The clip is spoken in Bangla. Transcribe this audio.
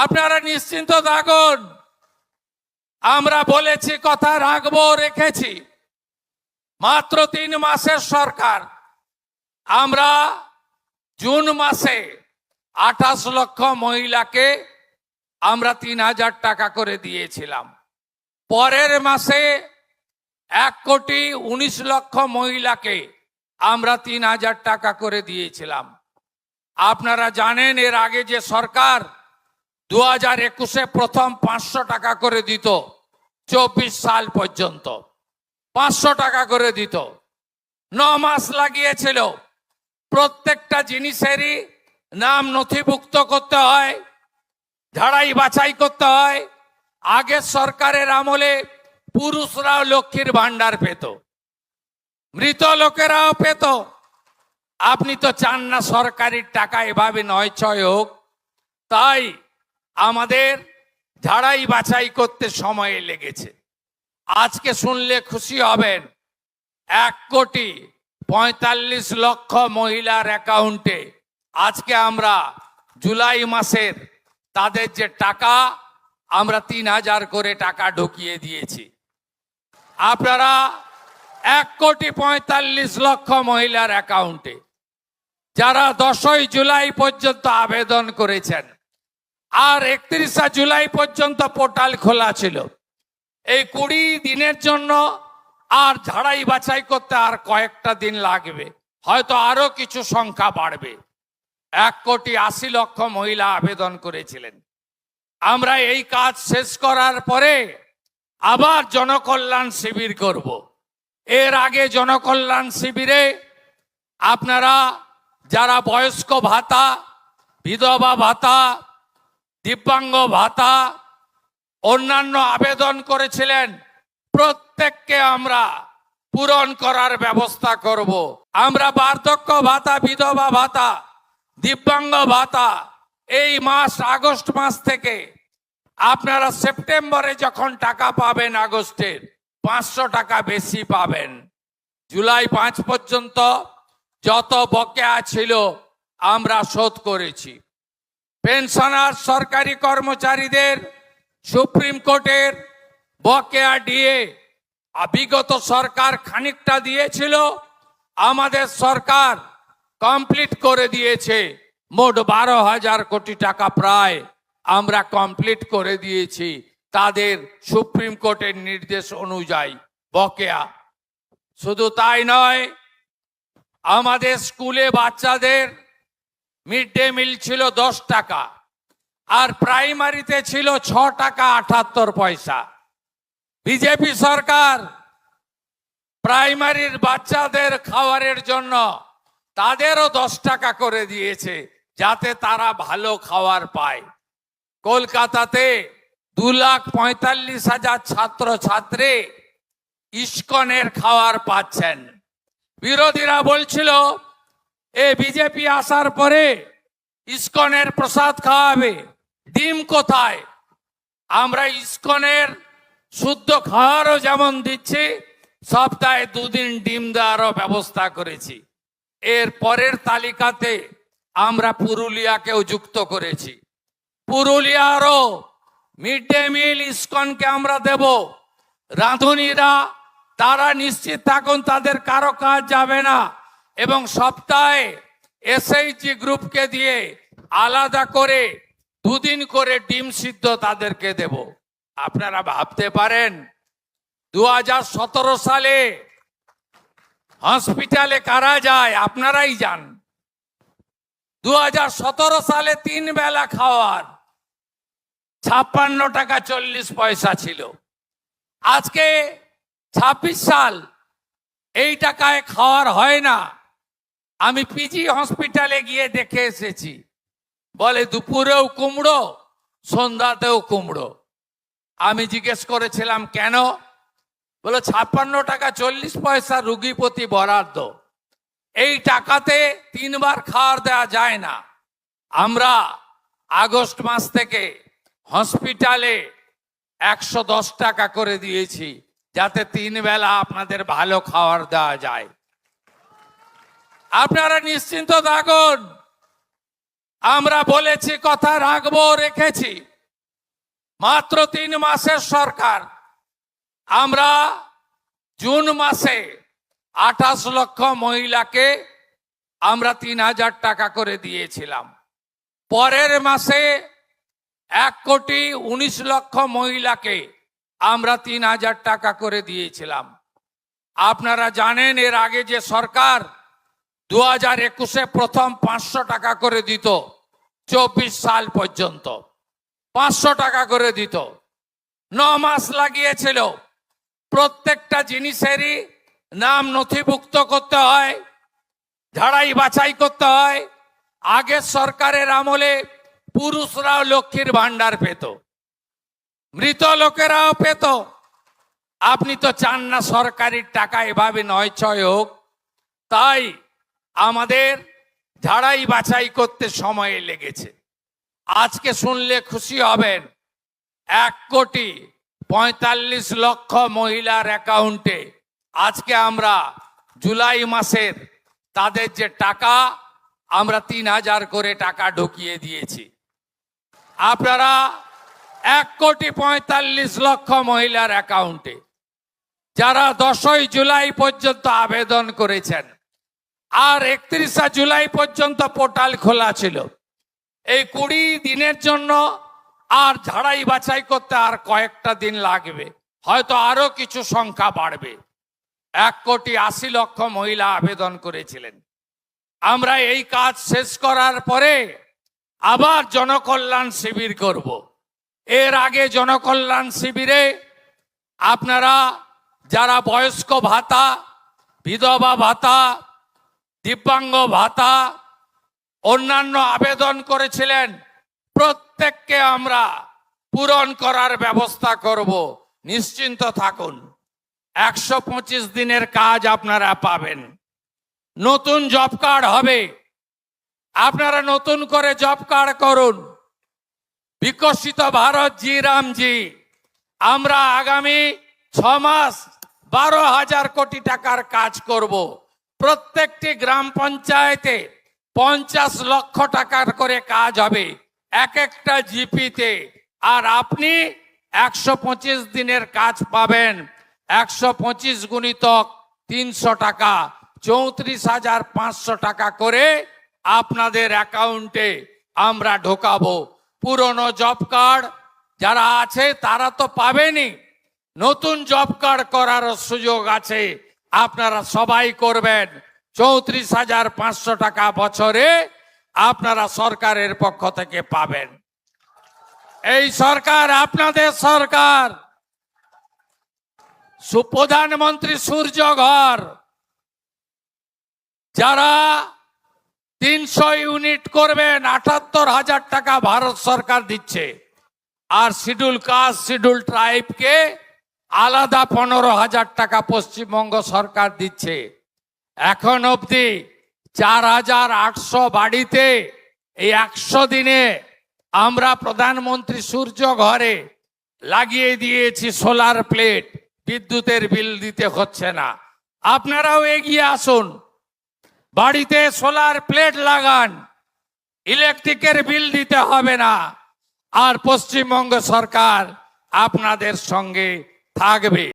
আপনারা নিশ্চিন্ত থাকুন, আমরা বলেছি কথা রাখবো, রেখেছি। মাত্র 3 মাসের সরকার, আমরা জুন মাসে 28 লক্ষ মহিলাকে আমরা 3000 টাকা করে দিয়েছিলাম। পরের মাসে 1,19,00,000 মহিলাকে আমরা 3000 টাকা করে দিয়েছিলাম। আপনারা জানেন এর আগে যে সরকার 2021-এ প্রথম 500 টাকা করে দিত, 24 সাল পর্যন্ত 500 টাকা করে দিত। 9 মাস লাগিয়েছিল। প্রত্যেকটা জিনিসেরই নাম নথিভুক্ত করতে হয়, ঝাড়াই বাছাই করতে হয়। আগের সরকারের আমলে পুরুষরাও লক্ষ্মীর ভান্ডার পেত, মৃত লোকেরাও পেত। আপনি তো চান না সরকারি টাকা এভাবে নয় ছয় হোক, তাই আমাদের ঝাড়াই বাছাই করতে সময় লেগেছে। আজকে শুনলে খুশি হবেন, 1,45,00,000 মহিলার অ্যাকাউন্টে আজকে আমরা জুলাই মাসের তাদের যে টাকা, আমরা 3,000 করে টাকা ঢুকিয়ে দিয়েছি। আপনারা 1,45,00,000 মহিলার অ্যাকাউন্টে যারা 10ই জুলাই পর্যন্ত আবেদন করেছেন, আর 31 জুলাই পর্যন্ত পোর্টাল খোলা ছিল। এই 20 দিনের জন্য আর ঝাড়াই বাছাই করতে আর কয়েকটা দিন লাগবে, হয়তো আরো কিছু সংখ্যা বাড়বে। 1,80,00,000 মহিলা আবেদন করেছিলেন। আমরা এই কাজ শেষ করার পরে আবার জনকল্যাণ শিবির করব। এর আগে জনকল্যাণ শিবিরে আপনারা যারা বয়স্ক ভাতা, বিধবা ভাতা, দিব্যাঙ্গ ভাতা, অন্যান্য আবেদন করেছিলেন, প্রত্যেককে আমরা পূরণ করার ব্যবস্থা করব। আমরা বার্ধক্য ভাতা, বিধবা ভাতা, দিব্যাঙ্গ ভাতা এই মাস আগস্ট মাস থেকে আপনারা সেপ্টেম্বরে যখন টাকা পাবেন, আগস্টের 500 টাকা বেশি পাবেন। জুলাই 5 পর্যন্ত যত বকেয়া ছিল আমরা শোধ করেছি। পেনশনার সরকারি কর্মচারীদের সুপ্রিম কোর্টের বকেয়া ডিএ বিগত সরকার খানিকটা দিয়েছিল, আমাদের সরকার কমপ্লিট করে দিয়েছে। মোট 12,000 কোটি টাকা প্রায় আমরা কমপ্লিট করে দিয়েছি তাদের সুপ্রিম কোর্টের নির্দেশ অনুযায়ী বকেয়া। শুধু তাই নয়, আমাদের স্কুলে বাচ্চাদের মিড ডে মিল ছিল 10 টাকা, আর প্রাইমারিতে ছিল 6 টাকা 78 পয়সা। বিজেপি সরকার প্রাইমারির বাচ্চাদের খাবারের জন্য তাদেরও 10 টাকা করে দিয়েছে, যাতে তারা ভালো খাবার পায়। কলকাতাতে 2,45,000 ছাত্র ছাত্রী ইস্কনের খাবার পাচ্ছেন। বিরোধীরা বলছিল এ বিজেপি আসার পরে ইস্কনের প্রসাদ খাওয়াবে, ডিম কোথায়? আমরা ইস্কনের শুদ্ধ খাওয়ারও যেমন দিচ্ছি, সপ্তাহে 2 দিন ডিম দেওয়ারও ব্যবস্থা করেছি। এর পরের তালিকাতে আমরা পুরুলিয়াকেও যুক্ত করেছি। পুরুলিয়ারও মিড ডে মিল ইস্কনকে আমরা দেব। রাঁধুনিরা তারা নিশ্চিত থাকুন, তাদের কারো কাজ যাবে না, এবং সপ্তাহে এসএইচজি গ্রুপকে দিয়ে আলাদা করে 2 দিন করে ডিম সিদ্ধ তাদেরকে দেব। আপনারা ভাবতে পারেন 2017 সালে হসপিটালে কারা যায়? আপনারাই যান। 2017 সালে 3 বেলা খাওয়ার 56 টাকা 40 পয়সা ছিল। আজকে 26 সাল, এই টাকায় খাওয়ার হয় না। আমি পিজি হসপিটালে গিয়ে দেখে এসেছি, বলে দুপুরেও কুমড়ো, সন্ধ্যাতেও কুমড়ো। আমি জিজ্ঞেস করেছিলাম কেন? বলে 56 টাকা 40 পয়সা রুগী প্রতি বরাদ্দ, এই টাকাতে 3 বার খাওয়ার দেওয়া যায় না। আমরা আগস্ট মাস থেকে হসপিটালে 110 টাকা করে দিয়েছি, যাতে 3 বেলা আপনাদের ভালো খাবার দেওয়া যায়। আপনারা নিশ্চিন্ত থাকুন, আমরা বলেছি, কথা রাখবো, রেখেছি। মাত্র 3 মাসের সরকার, আমরা জুন মাসে 28 লক্ষ মহিলাকে আমরা 3,000 টাকা করে দিয়েছিলাম। পরের মাসে 1,19,00,000 মহিলাকে আমরা 3,000 টাকা করে দিয়েছিলাম। আপনারা জানেন, এর আগে যে সরকার 2021-এ প্রথম 500 টাকা করে দিত, 24 সাল পর্যন্ত 500 টাকা করে দিত। 9 মাস লাগিয়েছিল। প্রত্যেকটা জিনিসেরই নাম নথিভুক্ত করতে হয়, ঝাড়াই বাছাই করতে হয়। আগের সরকারের আমলে পুরুষরাও লক্ষ্মীর ভান্ডার পেত, মৃত লোকেরাও পেত। আপনি তো চান না সরকারি টাকা এভাবে নয় ছয় হোক, তাই আমাদের ঝাড়াই বাছাই করতে সময় লেগেছে। আজকে শুনলে খুশি হবেন, 1,45,00,000 মহিলার অ্যাকাউন্টে আজকে আমরা জুলাই মাসের তাদের যে টাকা, আমরা 3,000 করে টাকা ঢুকিয়ে দিয়েছি। আপনারা 1,45,00,000 মহিলার অ্যাকাউন্টে যারা 10ই জুলাই পর্যন্ত আবেদন করেছেন, আর 31 জুলাই পর্যন্ত পোর্টাল খোলা ছিল। এই 20 দিনের জন্য আর ঝাড়াই বাছাই করতে আর কয়েকটা দিন লাগবে, হয়তো আরো কিছু সংখ্যা বাড়বে। 1,80,00,000 মহিলা আবেদন করেছিলেন। আমরা এই কাজ শেষ করার পরে আবার জনকল্যাণ শিবির করব। এর আগে জনকল্যাণ শিবিরে আপনারা যারা বয়স্ক ভাতা, বিধবা ভাতা, দিব্যাঙ্গ ভাতা, অন্যান্য আবেদন করেছিলেন, প্রত্যেককে আমরা পূরণ করার ব্যবস্থা করব, নিশ্চিন্ত থাকুন। 125 দিনের কাজ আপনারা পাবেন। নতুন জব কার্ড হবে, আপনারা নতুন করে জব কার্ড করুন। বিকশিত ভারত জি রামজি, আমরা আগামী 6 মাস 12,000 কোটি টাকার কাজ করব। প্রত্যেকটি গ্রাম পঞ্চায়েতে 50 লক্ষ টাকার করে কাজ হবে, এক একটা জিপিতে। আর আপনি 125 দিনের কাজ পাবেন। 125 গুণিতক 300 টাকা, 34,500 টাকা করে আপনাদের অ্যাকাউন্টে আমরা ঢোকাবো। পুরনো জব কার্ড যারা আছে তারা তো পাবেনই, নতুন জব কার্ড করার সুযোগ আছে, আপনারা সবাই করবেন। 34,500 টাকা বছরে আপনারা সরকারের পক্ষ থেকে পাবেন। এই সরকার আপনাদের সরকার। প্রধানমন্ত্রী সূর্য ঘর, যারা 300 ইউনিট করবেন 78,000 টাকা ভারত সরকার দিচ্ছে। আর শিডিউল কাস্ট, শিডিউল ট্রাইবকে আলাদা 15,000 টাকা পশ্চিমবঙ্গ সরকার দিচ্ছে। এখন অবধি 4,800 বাড়িতে এই 100 দিনে আমরা প্রধানমন্ত্রী সূর্য ঘরে লাগিয়ে দিয়েছি সোলার প্লেট। বিদ্যুতের বিল দিতে হচ্ছে না। আপনারাও এগিয়ে আসুন, বাড়িতে সোলার প্লেট লাগান, ইলেকট্রিকের বিল দিতে হবে না। আর পশ্চিমবঙ্গ সরকার আপনাদের সঙ্গে থাকবে।